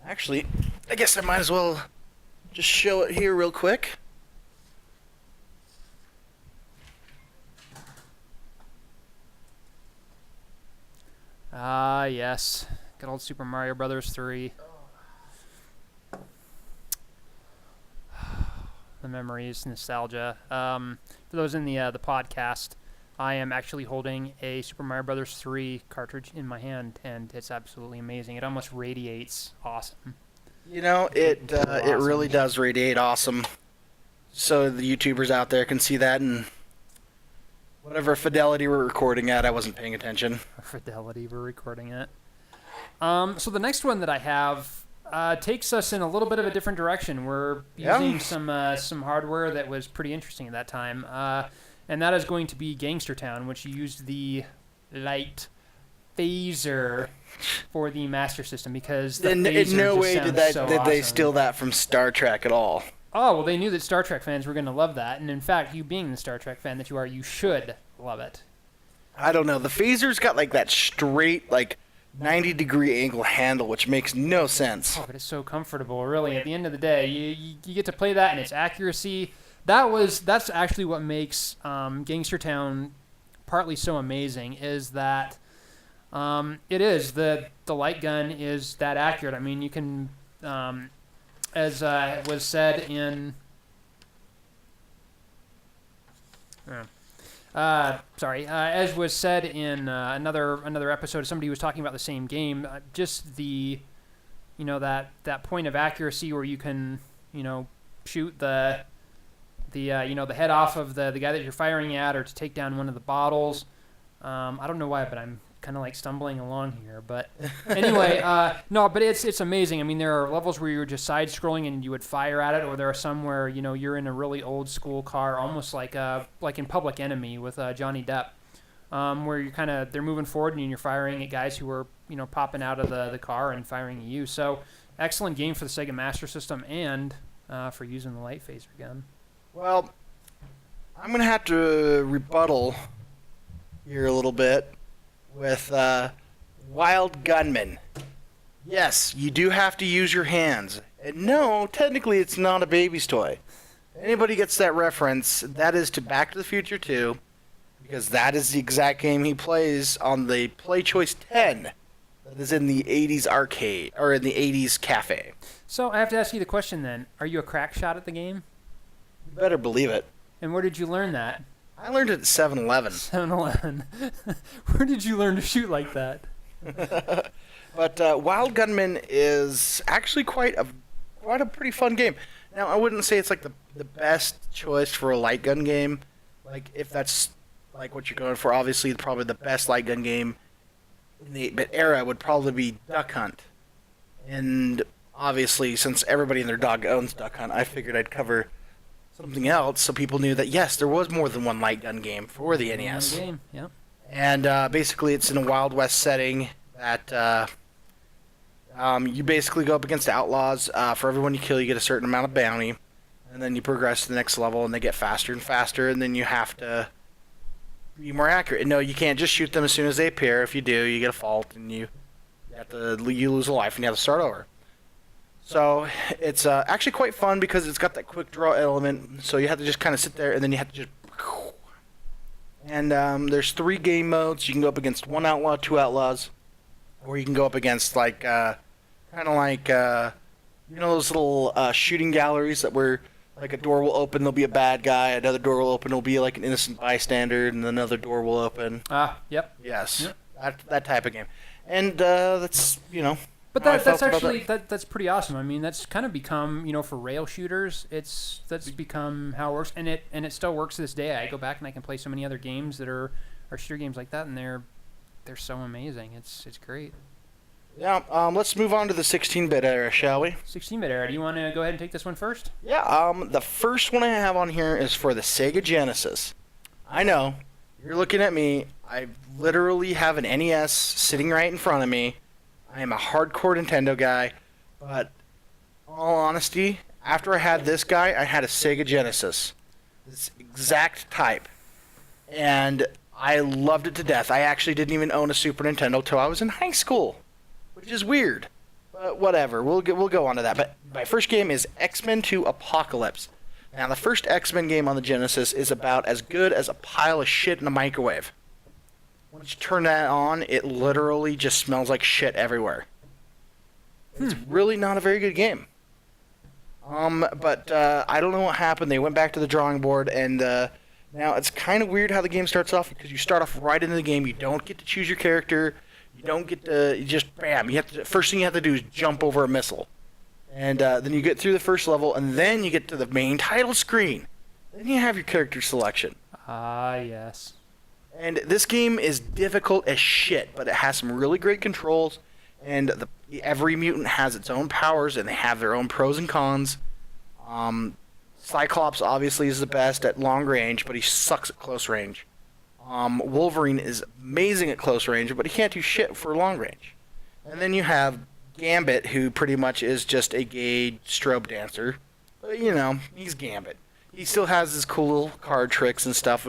Actually, I guess I might as well just show it here real quick. Yes. Good old Super Mario Brothers 3. The memories, nostalgia. For those in the podcast, I am actually holding a Super Mario Brothers 3 cartridge in my hand, and it's absolutely amazing. It almost radiates awesome. You know, it really does radiate awesome. So the YouTubers out there can see that, and whatever fidelity we're recording at, I wasn't paying attention. Fidelity, we're recording it. So the next one that I have takes us in a little bit of a different direction. We're using some hardware that was pretty interesting at that time, and that is going to be Gangster Town, which used the light phaser for the Master System, because the phaser In no just way sounds did so they awesome. steal that from Star Trek at all. Oh, well, they knew that Star Trek fans were going to love that, and in fact, you being the Star Trek fan that you are, you should love it. I don't know. The phaser's got like that straight, like 90-degree angle handle, which makes no sense. Oh, but it's so comfortable, really. At the end of the day, you get to play that, and its accuracy. That's actually what makes Gangster Town partly so amazing, is that it is the light gun is that accurate. I mean, you can, as was said in. As was said in another episode, somebody was talking about the same game. Just the, that point of accuracy where you can, shoot the head off of the guy that you're firing at, or to take down one of the bottles. I don't know why, but I'm kind of like stumbling along here. But anyway, no, but it's amazing. I mean, there are levels where you're just side scrolling and you would fire at it, or there are some where you're in a really old school car, almost like in Public Enemy with Johnny Depp, where they're moving forward and you're firing at guys who are popping out of the car and firing at you. So excellent game for the Sega Master System and for using the light phaser gun. Well, I'm going to have to rebuttal here a little bit with Wild Gunman. Yes, you do have to use your hands. And no, technically it's not a baby's toy. Anybody gets that reference, that is to Back to the Future 2, because that is the exact game he plays on the Play Choice 10 that is in the 80s arcade, or in the 80s cafe. So I have to ask you the question then. Are you a crack shot at the game? You better believe it. And where did you learn that? I learned it at 7-Eleven. 7-Eleven. Where did you learn to shoot like that? But Wild Gunman is actually quite a pretty fun game. Now, I wouldn't say it's like the best choice for a light gun game. Like, if that's like what you're going for, obviously probably the best light gun game in the 8-bit era would probably be Duck Hunt. And obviously, since everybody and their dog owns Duck Hunt, I figured I'd cover something else so people knew that, yes, there was more than one light gun game for the NES. Game, yeah. And basically, it's in a Wild West setting that you basically go up against outlaws. For everyone you kill, you get a certain amount of bounty. And then you progress to the next level, and they get faster and faster, and then you have to be more accurate. And no, you can't just shoot them as soon as they appear. If you do, you get a fault, and you lose a life, and you have to start over. So it's actually quite fun because it's got that quick draw element. So you have to just kind of sit there, and then you have to just. And there's 3 game modes. You can go up against 1 outlaw, 2 outlaws, or you can go up against kind of like those little shooting galleries that where like a door will open, there'll be a bad guy. Another door will open, there'll be like an innocent bystander, and another door will open. Yep. Yes, Yep. that type of game, and that's But how I that's felt about actually that. that's pretty awesome. I mean, that's kind of become for rail shooters. That's become how it works, and it still works to this day. I go back and I can play so many other games that are shooter games like that, and they're so amazing. It's great. Yeah, let's move on to the 16-bit era, shall we? 16-bit era. Do you want to go ahead and take this one first? Yeah, the first one I have on here is for the Sega Genesis. I know, You're looking at me. I literally have an NES sitting right in front of me. I am a hardcore Nintendo guy, but in all honesty, after I had this guy, I had a Sega Genesis. This exact type. And I loved it to death. I actually didn't even own a Super Nintendo till I was in high school, which is weird. But whatever, we'll go on to that. But my first game is X-Men 2 Apocalypse. Now, the first X-Men game on the Genesis is about as good as a pile of shit in a microwave. Once you turn that on, it literally just smells like shit everywhere. It's really not a very good game. But I don't know what happened. They went back to the drawing board, and now it's kind of weird how the game starts off because you start off right into the game. You don't get to choose your character. You don't get to, you just bam. First thing you have to do is jump over a missile. And then you get through the first level, and then you get to the main title screen. Then you have your character selection. Ah, yes. And this game is difficult as shit, but it has some really great controls, and every mutant has its own powers, and they have their own pros and cons. Cyclops obviously is the best at long range, but he sucks at close range. Wolverine is amazing at close range, but he can't do shit for long range. And then you have Gambit, who pretty much is just a gay strobe dancer. But, he's Gambit. He still has his cool little card tricks and stuff,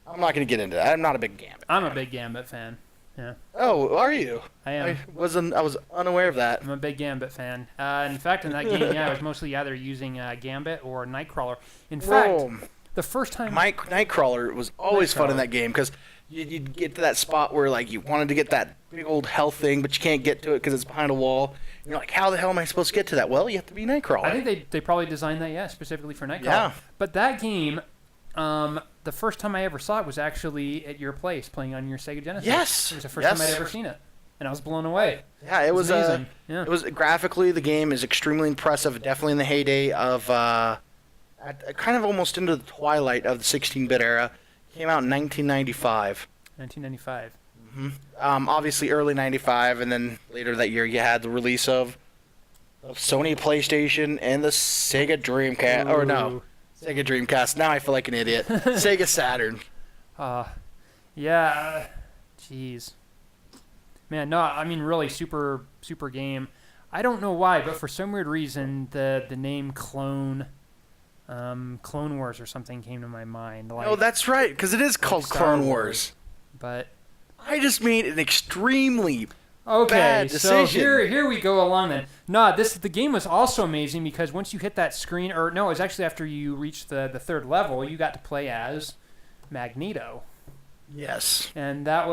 I'm not going to get into that. I'm not a big Gambit. I'm a big Gambit fan. Yeah. Oh, are you? I am. I was unaware of that. I'm a big Gambit fan. In fact, in that game, I was mostly either using Gambit or Nightcrawler. In fact, the first time... Nightcrawler was always fun in that game, because you'd get to that spot where you wanted to get that big old health thing, but you can't get to it because it's behind a wall. And you're like, how the hell am I supposed to get to that? Well, you have to be Nightcrawler. I think they probably designed that, specifically for Nightcrawler. Yeah. But that game... the first time I ever saw it was actually at your place, playing on your Sega Genesis. Yes. It was the first time I'd ever seen it, and I was blown away. Yeah, it was amazing. It was graphically, the game is extremely impressive. Definitely in the heyday of kind of almost into the twilight of the 16-bit era. Came out in 1995. 1995. Obviously early 95, and then later that year you had the release of Sony PlayStation and the Sega Dreamcast. Or no. Sega Dreamcast. Now I feel like an idiot. Sega Saturn. Yeah. Jeez. Man, no, I mean, really super game. I don't know why, but for some weird reason, the name Clone Wars or something came to my mind. Oh, that's right, because it is called Clone Wars. But I just made an extremely okay, bad decision. So here we go along then. No, the game was also amazing because once you hit that screen, or no, it was actually after you reached the third level, you got to play as Magneto. Yes. And that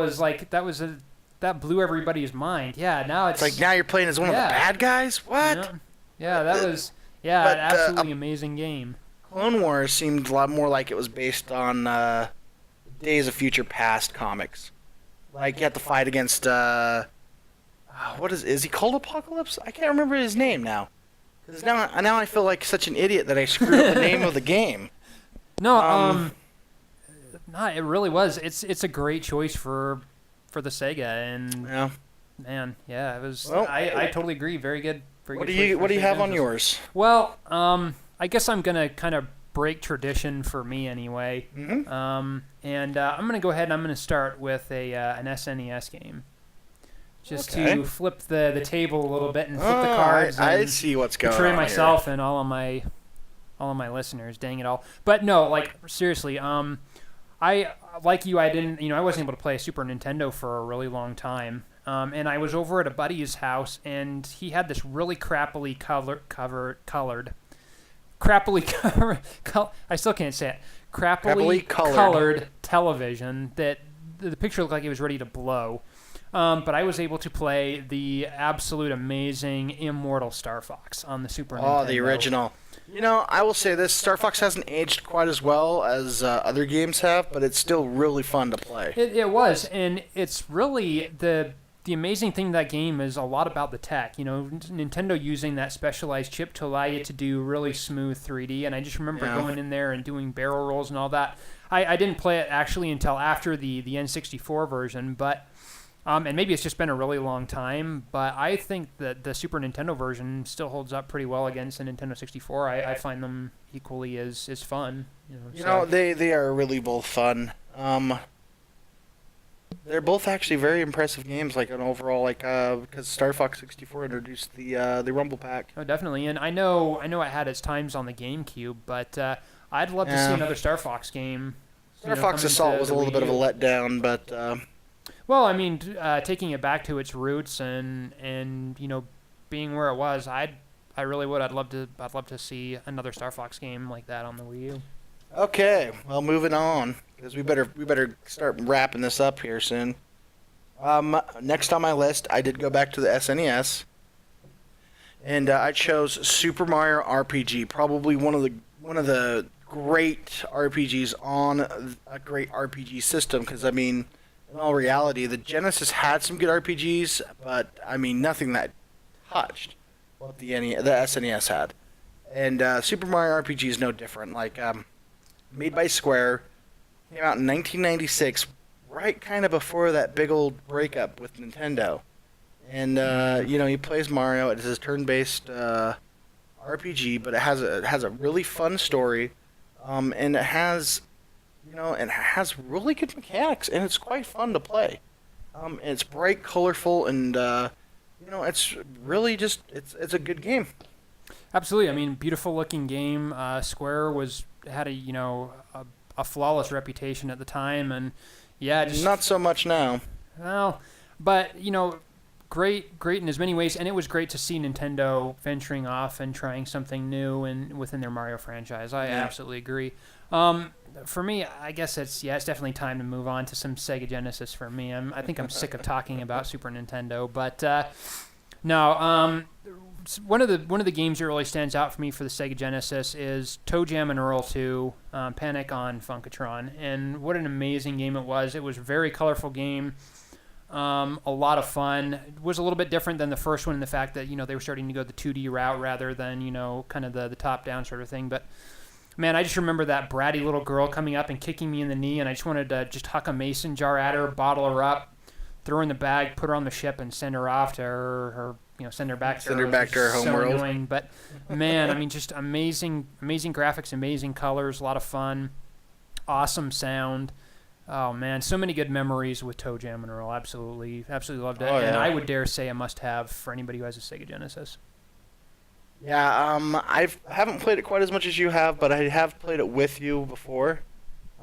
blew everybody's mind. Yeah, now it's like now you're playing as one of the bad guys? What? Yeah, that was an absolutely amazing game. Clone Wars seemed a lot more like it was based on Days of Future Past comics. Like you have to fight against what is he called Apocalypse? I can't remember his name now. Because now I feel like such an idiot that I screwed up the name of the game. No, it really was. It's a great choice for the Sega, and man, yeah, it was. Well, I totally agree. Very good. What do you have on yours? Well, I guess I'm gonna kind of break tradition for me anyway. And I'm gonna go ahead and I'm gonna start with an SNES game. Just to flip the table a little bit and flip the cards. I see what's going on. Betray myself and all of my listeners. Dang it all! But no, seriously. I like you. I didn't. I wasn't able to play a Super Nintendo for a really long time. And I was over at a buddy's house, and he had this really crappily colored. I still can't say it. Crappily colored television that the picture looked like it was ready to blow. But I was able to play the absolute amazing Immortal Star Fox on the Super Nintendo. Oh, the original. I will say this, Star Fox hasn't aged quite as well as other games have, but it's still really fun to play. It was, and it's really the amazing thing in that game is a lot about the tech. Nintendo using that specialized chip to allow you to do really smooth 3D, and I just remember going in there and doing barrel rolls and all that. I didn't play it actually until after the N64 version, but and maybe it's just been a really long time, but I think that the Super Nintendo version still holds up pretty well against the Nintendo 64. I find them equally as fun. They are really both fun. They're both actually very impressive games, like an overall, like because Star Fox 64 introduced the Rumble Pack. Oh, definitely. And I know it had its times on the GameCube, but I'd love to see Yeah. another Star Fox game. Star Fox Assault was a little bit of a letdown, but Well, I mean, taking it back to its roots and being where it was, I really would. I'd love to see another Star Fox game like that on the Wii U. okay. Well, moving on, because we better start wrapping this up here soon. Next on my list, I did go back to the SNES, and I chose Super Mario RPG, probably one of the great RPGs on a great RPG system. Because I mean, in all reality, the Genesis had some good RPGs, but I mean nothing that touched what the SNES had. And Super Mario RPG is no different. Like made by Square, came out in 1996, right kind of before that big old breakup with Nintendo. And he plays Mario. It is a turn-based RPG, but it has a really fun story, and it has really good mechanics, and it's quite fun to play. And it's bright, colorful, and it's really just it's a good game. Absolutely. I mean, beautiful looking game. Square had a flawless reputation at the time, and yeah, just Not so much now. well, but great in as many ways, and it was great to see Nintendo venturing off and trying something new and within their Mario franchise. I absolutely agree. For me, I guess it's definitely time to move on to some Sega Genesis for me. I think I'm sick of talking about Super Nintendo, but no. One of the games that really stands out for me for the Sega Genesis is Toe Jam and Earl 2, Panic on Funkatron, and what an amazing game it was. It was a very colorful game. A lot of fun. It was a little bit different than the first one in the fact that they were starting to go the 2D route rather than kind of the top-down sort of thing. But man, I just remember that bratty little girl coming up and kicking me in the knee, and I just wanted to just huck a mason jar at her, bottle her up, throw her in the bag, put her on the ship, and send her off to her send her back to her home so world. Annoying. But man, I mean, just amazing graphics, amazing colors, a lot of fun, awesome sound. Oh man, so many good memories with Toe Jam and Earl. Absolutely loved it. Oh, yeah. And I would dare say a must-have for anybody who has a Sega Genesis. Yeah, I haven't played it quite as much as you have, but I have played it with you before.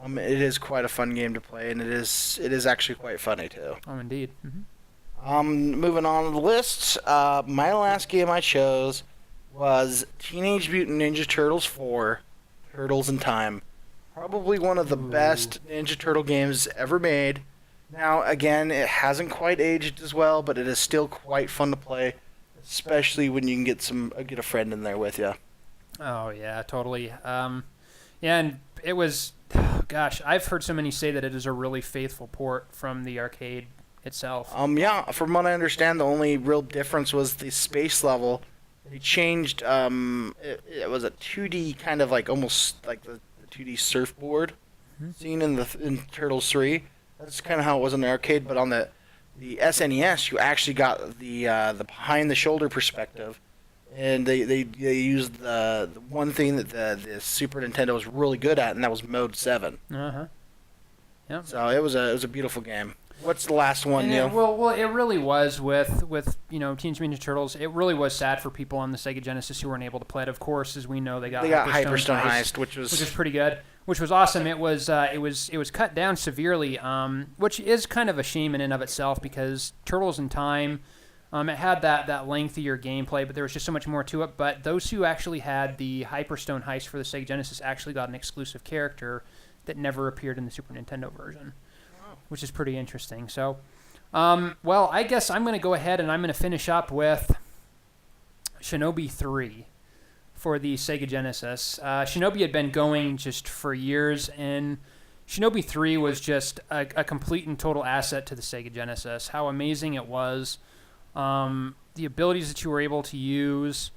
It is quite a fun game to play, and it is actually quite funny too. Oh, indeed. Mm-hmm. Moving on to the list, my last game I chose was Teenage Mutant Ninja Turtles 4, Turtles in Time. Probably one of the best Ninja Turtle games ever made. Now, again, it hasn't quite aged as well, but it is still quite fun to play, especially when you can get a friend in there with you. Oh yeah, totally. Yeah, and it was, gosh, I've heard so many say that it is a really faithful port from the arcade itself. Yeah, from what I understand, the only real difference was the space level. They changed. It was a 2D kind of like almost like the 2D surfboard seen in Turtles 3. That's kind of how it was in the arcade, but on the SNES, you actually got the behind the shoulder perspective, and they used the one thing that the Super Nintendo was really good at, and that was Mode 7. Yep. So it was a beautiful game. What's the last one, Neil? Well, it really was with Teenage Mutant Ninja Turtles. It really was sad for people on the Sega Genesis who weren't able to play it. Of course, as we know, they got Hyperstone Heist, which was pretty good, which was awesome. It was cut down severely, which is kind of a shame in and of itself because Turtles in Time, it had that lengthier gameplay, but there was just so much more to it. But those who actually had the Hyperstone Heist for the Sega Genesis actually got an exclusive character that never appeared in the Super Nintendo version, which is pretty interesting. So, well, I guess I'm going to go ahead and I'm going to finish up with Shinobi 3 for the Sega Genesis. Shinobi had been going just for years, and Shinobi 3 was just a complete and total asset to the Sega Genesis. How amazing it was. The abilities that you were able to use.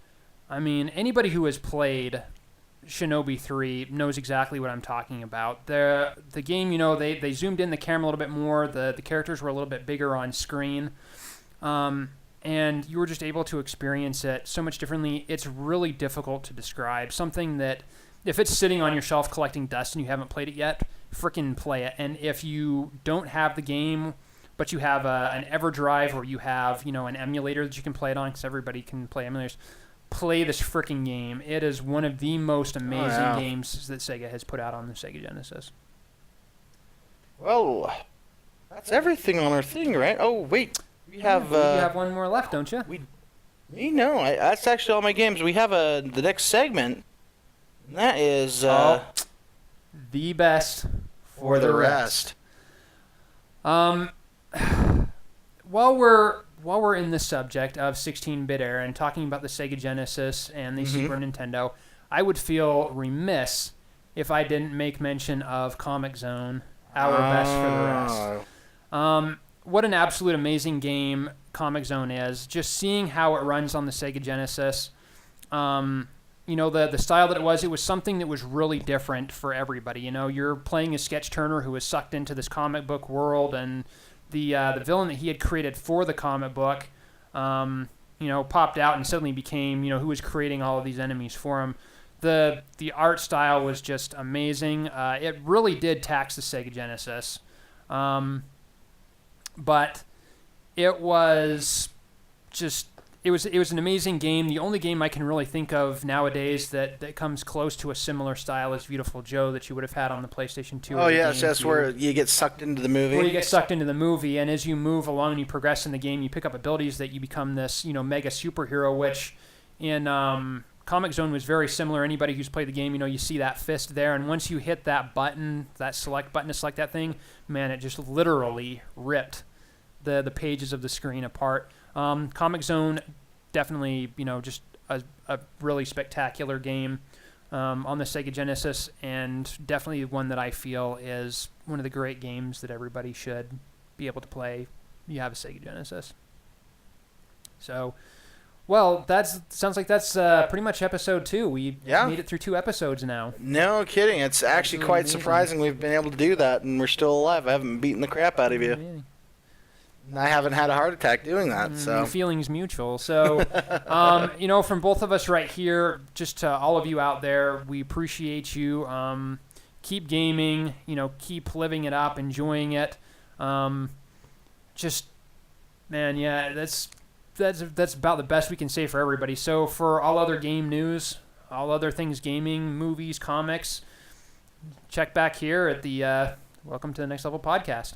I mean, anybody who has played Shinobi 3 knows exactly what I'm talking about. The game, they zoomed in the camera a little bit more. The characters were a little bit bigger on screen. And you were just able to experience it so much differently. It's really difficult to describe. Something that, if it's sitting on your shelf collecting dust and you haven't played it yet, freaking play it. And if you don't have the game, but you have an EverDrive or you have, an emulator that you can play it on, because everybody can play emulators, play this freaking game. It is one of the most amazing games that Sega has put out on the Sega Genesis. Well, that's everything on our thing, right? Oh, wait. We have... you have one more left, don't you? No, that's actually all my games. We have the next segment, and that is... the best for the rest. While we're in the subject of 16-bit era and talking about the Sega Genesis and the Super Nintendo, I would feel remiss if I didn't make mention of Comix Zone, our best for the rest. What an absolute amazing game Comix Zone is. Just seeing how it runs on the Sega Genesis, the style that it was something that was really different for everybody. You're playing a sketch turner who was sucked into this comic book world, and the villain that he had created for the comic book, popped out and suddenly became, who was creating all of these enemies for him. The art style was just amazing. It really did tax the Sega Genesis. But it was just... It was an amazing game. The only game I can really think of nowadays that comes close to a similar style is Beautiful Joe that you would have had on the PlayStation 2. Oh, yeah, that's where you get sucked into the movie. Where you get sucked into the movie, and as you move along and you progress in the game, you pick up abilities that you become this, mega superhero, which in Comix Zone was very similar. Anybody who's played the game, you see that fist there, and once you hit that button, that select button to select that thing, man, it just literally ripped the pages of the screen apart. Comix Zone, definitely, just a really spectacular game on the Sega Genesis, and definitely one that I feel is one of the great games that everybody should be able to play. You have a Sega Genesis. So, well, sounds like that's pretty much episode 2. We made it through 2 episodes now. No kidding. It's actually quite surprising we've been able to do that, and we're still alive. I haven't beaten the crap out of you. Amazing. I haven't had a heart attack doing that, so... The feeling's mutual. So, from both of us right here, just to all of you out there, we appreciate you. Keep gaming, keep living it up, enjoying it. That's about the best we can say for everybody. So, for all other game news, all other things gaming, movies, comics, check back here at the Welcome to the Next Level podcast.